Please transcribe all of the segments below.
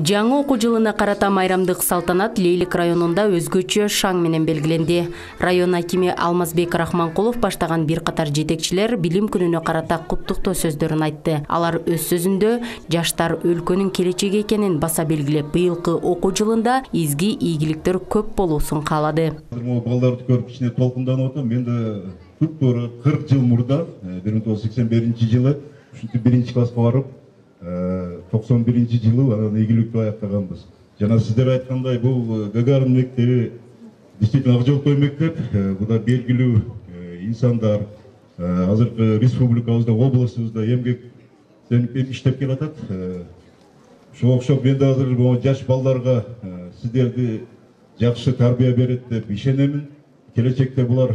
Жаңы окуу жылына карата майрамдык салтанат Лейлик районунда өзгөчө шаң менен белгиленди. Район акими Алмазбек Рахманкулов баштаган бир катар жетекчилер билим күнүнө карата куттуктоо сөздөрүн айтты. Алар өз сөзүндө жаштар өлкөнүн келечеги экенин баса белгилеп, быйылкы окуу жылында изги ийгиликтер көп болуусун каалады. Балдарды көрүп кичине толкунданып атам. Мен да туптуура 40 жыл мурда 1981 жылы ушинтип 1-класска барып 91 жылы анан ийгиликтүү аяктаганбыз. Жана сиздер айткандай бул Гагарин мектеби действительно ак жолтой мектеп. Буда белгилүү инсандар азыркы республикабызда, областыбызда эмгектенип иштеп келатат. Ошого окшоп мен да азыр жаш балдарга сиздерди жакшы тарбия берет деп ишенемин. Келечекте булар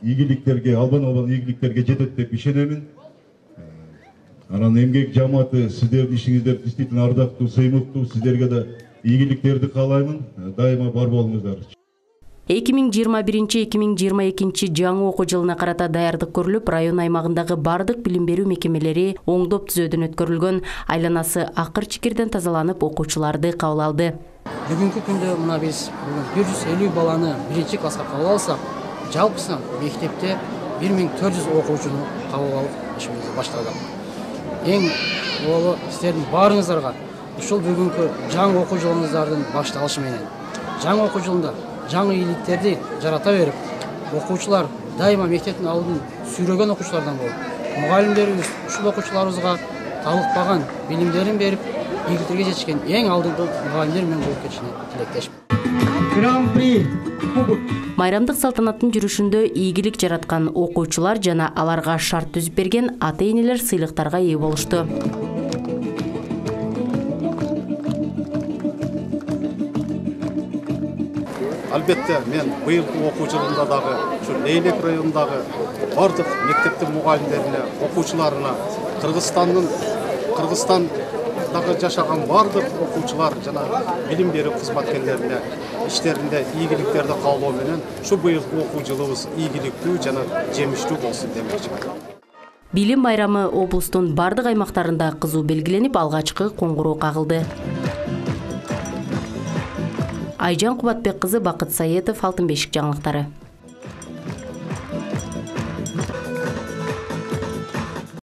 ийгиликтерге, албан ийгиликтерге жетет деп ишенемин. Анан эмгек жамааты сиздердин ишиңиздер действительно ардактуу, сыймыктуу, сиздерге да ийгиликтерди каалаймын. Дайыма бар болуңуздар. 2021-2022 жаңы окуу жылына карата даярдык көрүлүп, район аймагындагы бардык билим берүү мекемелери оңдоп түзөөдөн өткөрүлгөн, айланасы акыр чикирден тазаланып, окуучуларды кабыл алды. Бүгүнкү күндө мына биз 150 баланы 1-класска кабыл алсак, жалпысынан мектепте 1400 окуучуну кабыл алып ишибизди баштадык. Эң олу сиздердин баарыңыздарга ушул бүгүнкү жаңы окуу жылыңыздардын башталышы менен жаңы окуу жылында жаңы ийгиликтерди жарата берип, окуучулар дайыма мектептин алдын сүйрөгөн окуучулардан болуп, мугалимдерибиз ушул окуучуларыбызга талыкпаган билимдерин берип, ийгиликтерге жетишкен эң алдыңкы мугалимдер менен болуп кетишине тилектешмин. Гран-при Майрамдык салтанаттын жүрүшүндө ийгилик жараткан окуучулар жана аларга шарт түзүп берген ата-энелер сыйлыктарга ээ болушту. Албетте, мен быйылкы окуу жылында дагы ушу Лейлик районундагы бардык мектептин мугалимдерине, окуучуларына, Кыргызстандагы жашаган бардык окуучулар жана билим берүү кызматкерлерине иштеринде ийгиликтерди каалоо менен ушу быйылкы окуу жылыбыз ийгиликтүү жана жемиштүү болсун демекчимин. Билим майрамы облустун бардык аймактарында кызуу белгиленип, алгачкы коңгуроо кагылды. Айжан Кубатбек кызы, Бакыт Саетов, Алтын бешик жаңылыктары.